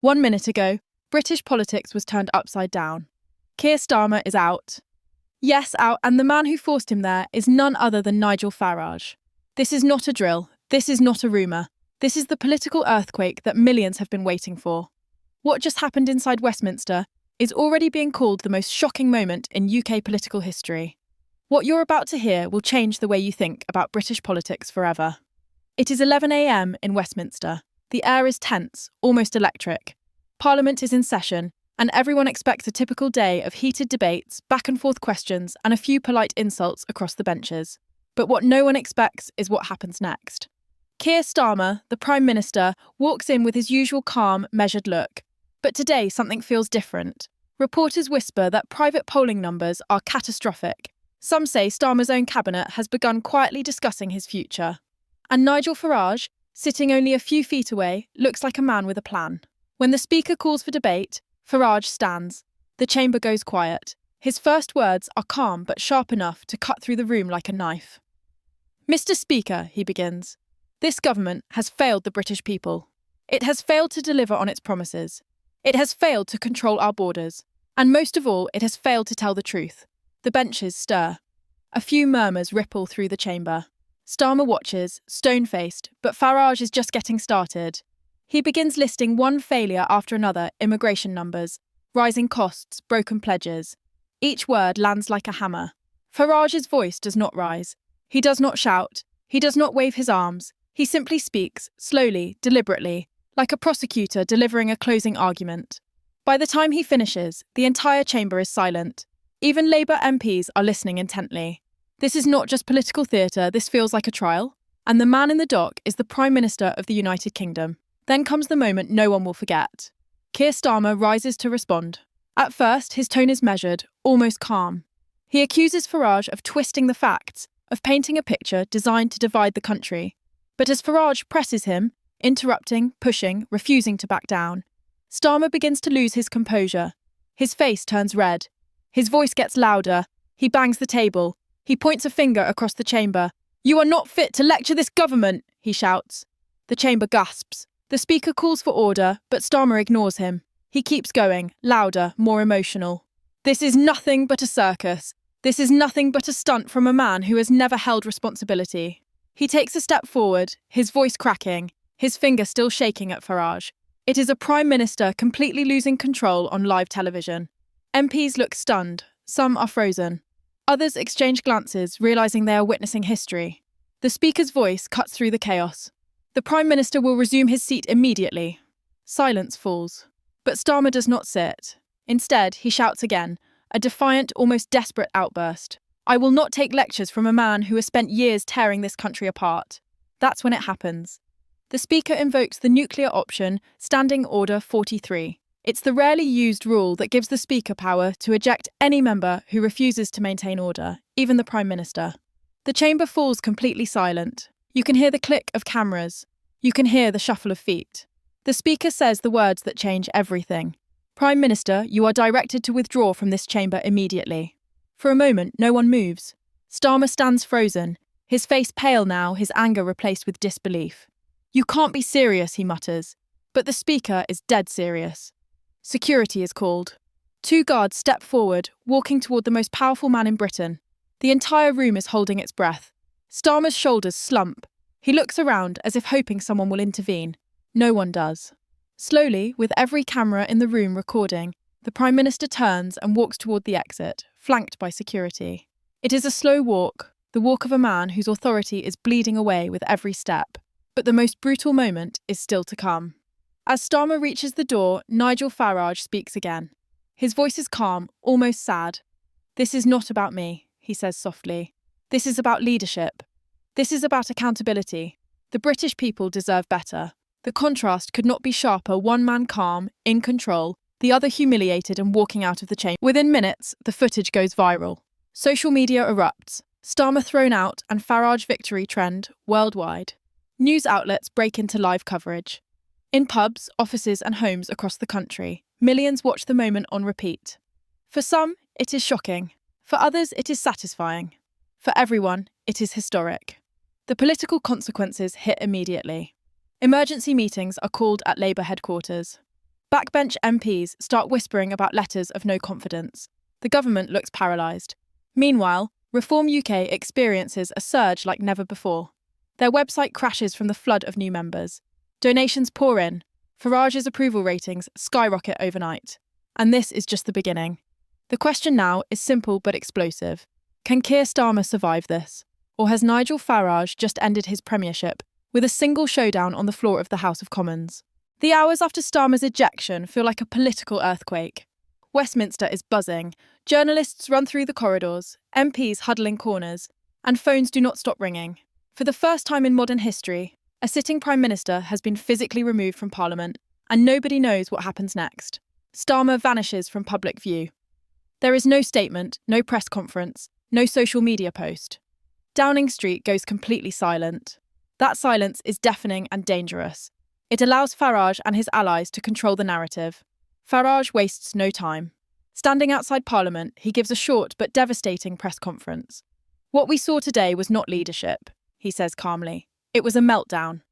1 minute ago, British politics was turned upside down. Keir Starmer is out. Yes, out, and the man who forced him there is none other than Nigel Farage. This is not a drill. This is not a rumour. This is the political earthquake that millions have been waiting for. What just happened inside Westminster is already being called the most shocking moment in UK political history. What you're about to hear will change the way you think about British politics forever. It is 11 a.m. in Westminster. The air is tense, almost electric. Parliament is in session, and everyone expects a typical day of heated debates, back-and-forth questions, and a few polite insults across the benches. But what no one expects is what happens next. Keir Starmer, the Prime Minister, walks in with his usual calm, measured look. But today something feels different. Reporters whisper that private polling numbers are catastrophic. Some say Starmer's own cabinet has begun quietly discussing his future. And Nigel Farage, sitting only a few feet away, looks like a man with a plan. When the Speaker calls for debate, Farage stands. The chamber goes quiet. His first words are calm but sharp enough to cut through the room like a knife. "Mr. Speaker," he begins, "this government has failed the British people. It has failed to deliver on its promises. It has failed to control our borders. And most of all, it has failed to tell the truth." The benches stir. A few murmurs ripple through the chamber. Starmer watches, stone-faced, but Farage is just getting started. He begins listing one failure after another: immigration numbers, rising costs, broken pledges. Each word lands like a hammer. Farage's voice does not rise. He does not shout. He does not wave his arms. He simply speaks, slowly, deliberately, like a prosecutor delivering a closing argument. By the time he finishes, the entire chamber is silent. Even Labour MPs are listening intently. This is not just political theatre, this feels like a trial. And the man in the dock is the Prime Minister of the United Kingdom. Then comes the moment no one will forget. Keir Starmer rises to respond. At first, his tone is measured, almost calm. He accuses Farage of twisting the facts, of painting a picture designed to divide the country. But as Farage presses him, interrupting, pushing, refusing to back down, Starmer begins to lose his composure. His face turns red. His voice gets louder. He bangs the table. He points a finger across the chamber. "You are not fit to lecture this government," he shouts. The chamber gasps. The Speaker calls for order, but Starmer ignores him. He keeps going, louder, more emotional. "This is nothing but a circus. This is nothing but a stunt from a man who has never held responsibility." He takes a step forward, his voice cracking, his finger still shaking at Farage. It is a Prime Minister completely losing control on live television. MPs look stunned. Some are frozen. Others exchange glances, realising they are witnessing history. The Speaker's voice cuts through the chaos. The Prime Minister will resume his seat immediately. Silence falls. But Starmer does not sit. Instead, he shouts again, a defiant, almost desperate outburst. "I will not take lectures from a man who has spent years tearing this country apart." That's when it happens. The Speaker invokes the nuclear option, Standing Order 43. It's the rarely used rule that gives the Speaker power to eject any member who refuses to maintain order, even the Prime Minister. The chamber falls completely silent. You can hear the click of cameras. You can hear the shuffle of feet. The Speaker says the words that change everything. "Prime Minister, you are directed to withdraw from this chamber immediately." For a moment, no one moves. Starmer stands frozen, his face pale now, his anger replaced with disbelief. "You can't be serious," he mutters. But the Speaker is dead serious. Security is called. 2 guards step forward, walking toward the most powerful man in Britain. The entire room is holding its breath. Starmer's shoulders slump. He looks around as if hoping someone will intervene. No one does. Slowly, with every camera in the room recording, the Prime Minister turns and walks toward the exit, flanked by security. It is a slow walk, the walk of a man whose authority is bleeding away with every step. But the most brutal moment is still to come. As Starmer reaches the door, Nigel Farage speaks again. His voice is calm, almost sad. "This is not about me," he says softly. "This is about leadership. This is about accountability. The British people deserve better." The contrast could not be sharper: one man calm, in control, the other humiliated and walking out of the chamber. Within minutes, the footage goes viral. Social media erupts. Starmer thrown out and Farage victory trend worldwide. News outlets break into live coverage. In pubs, offices and homes across the country, millions watch the moment on repeat. For some, it is shocking. For others, it is satisfying. For everyone, it is historic. The political consequences hit immediately. Emergency meetings are called at Labour headquarters. Backbench MPs start whispering about letters of no confidence. The government looks paralysed. Meanwhile, Reform UK experiences a surge like never before. Their website crashes from the flood of new members. Donations pour in. Farage's approval ratings skyrocket overnight. And this is just the beginning. The question now is simple but explosive. Can Keir Starmer survive this? Or has Nigel Farage just ended his premiership with a single showdown on the floor of the House of Commons? The hours after Starmer's ejection feel like a political earthquake. Westminster is buzzing. Journalists run through the corridors, MPs huddle in corners, and phones do not stop ringing. For the first time in modern history, a sitting Prime Minister has been physically removed from Parliament, and nobody knows what happens next. Starmer vanishes from public view. There is no statement, no press conference, no social media post. Downing Street goes completely silent. That silence is deafening and dangerous. It allows Farage and his allies to control the narrative. Farage wastes no time. Standing outside Parliament, he gives a short but devastating press conference. "What we saw today was not leadership," he says calmly. "It was a meltdown."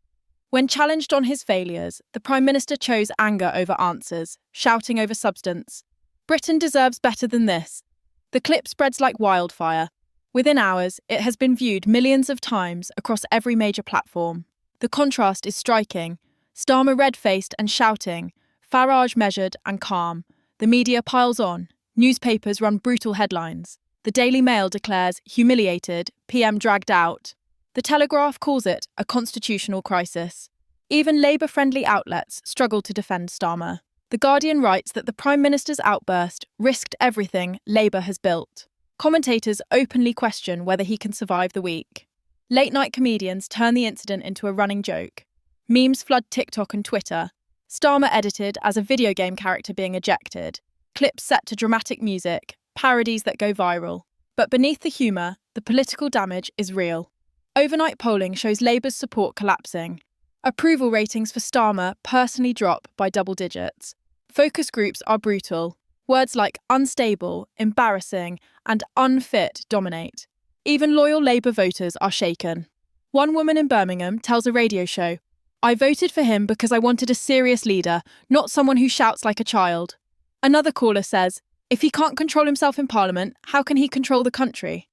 When challenged on his failures, the Prime Minister chose anger over answers, shouting over substance. Britain deserves better than this. The clip spreads like wildfire. Within hours, it has been viewed millions of times across every major platform. The contrast is striking. Starmer red-faced and shouting, Farage measured and calm. The media piles on. Newspapers run brutal headlines. The Daily Mail declares humiliated, PM dragged out. The Telegraph calls it a constitutional crisis. Even Labour-friendly outlets struggle to defend Starmer. The Guardian writes that the Prime Minister's outburst risked everything Labour has built. Commentators openly question whether he can survive the week. Late-night comedians turn the incident into a running joke. Memes flood TikTok and Twitter. Starmer edited as a video game character being ejected. Clips set to dramatic music, parodies that go viral. But beneath the humour, the political damage is real. Overnight polling shows Labour's support collapsing. Approval ratings for Starmer personally drop by double digits. Focus groups are brutal. Words like unstable, embarrassing, and unfit dominate. Even loyal Labour voters are shaken. One woman in Birmingham tells a radio show, "I voted for him because I wanted a serious leader, not someone who shouts like a child." Another caller says, "If he can't control himself in Parliament, how can he control the country?"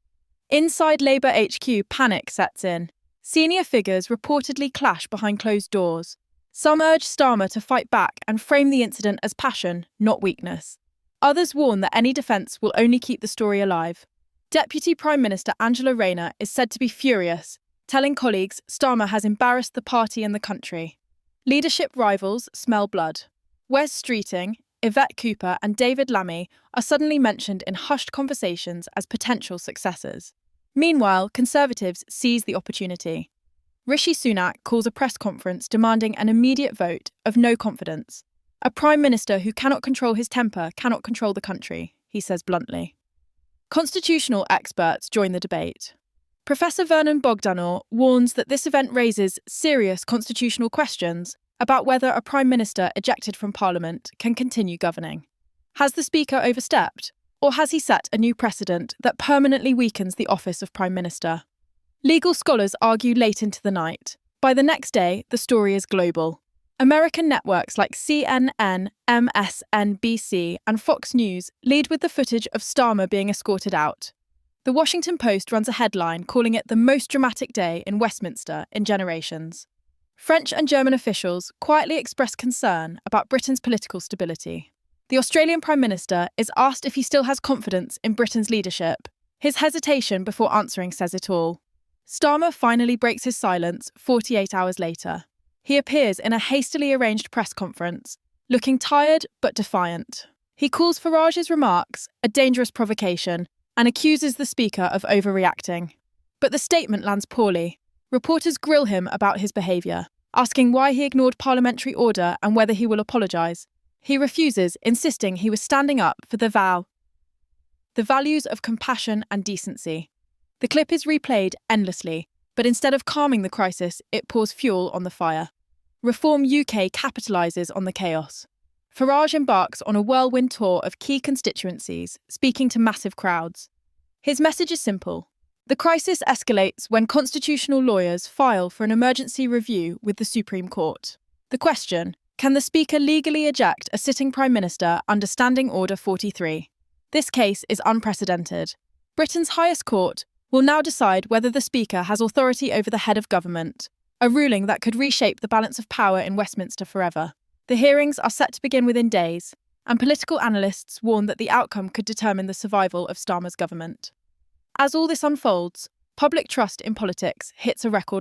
Inside Labour HQ, panic sets in. Senior figures reportedly clash behind closed doors. Some urge Starmer to fight back and frame the incident as passion, not weakness. Others warn that any defence will only keep the story alive. Deputy Prime Minister Angela Rayner is said to be furious, telling colleagues Starmer has embarrassed the party and the country. Leadership rivals smell blood. Wes Streeting, Yvette Cooper and David Lammy are suddenly mentioned in hushed conversations as potential successors. Meanwhile, Conservatives seize the opportunity. Rishi Sunak calls a press conference demanding an immediate vote of no confidence. "A Prime Minister who cannot control his temper cannot control the country," he says bluntly. Constitutional experts join the debate. Professor Vernon Bogdanor warns that this event raises serious constitutional questions about whether a Prime Minister ejected from Parliament can continue governing. Has the Speaker overstepped, or has he set a new precedent that permanently weakens the office of Prime Minister? Legal scholars argue late into the night. By the next day, the story is global. American networks like CNN, MSNBC, and Fox News lead with the footage of Starmer being escorted out. The Washington Post runs a headline calling it the most dramatic day in Westminster in generations. French and German officials quietly express concern about Britain's political stability. The Australian Prime Minister is asked if he still has confidence in Britain's leadership. His hesitation before answering says it all. Starmer finally breaks his silence 48 hours later. He appears in a hastily arranged press conference, looking tired but defiant. He calls Farage's remarks a dangerous provocation and accuses the Speaker of overreacting. But the statement lands poorly. Reporters grill him about his behaviour, asking why he ignored parliamentary order and whether he will apologise. He refuses, insisting he was standing up for the values of compassion and decency. The clip is replayed endlessly, but instead of calming the crisis, it pours fuel on the fire. Reform UK capitalises on the chaos. Farage embarks on a whirlwind tour of key constituencies, speaking to massive crowds. His message is simple. The crisis escalates when constitutional lawyers file for an emergency review with the Supreme Court. The question, Can the Speaker legally eject a sitting Prime Minister under Standing Order 43? This case is unprecedented. Britain's highest court will now decide whether the Speaker has authority over the head of government, a ruling that could reshape the balance of power in Westminster forever. The hearings are set to begin within days, and political analysts warn that the outcome could determine the survival of Starmer's government. As all this unfolds, public trust in politics hits a record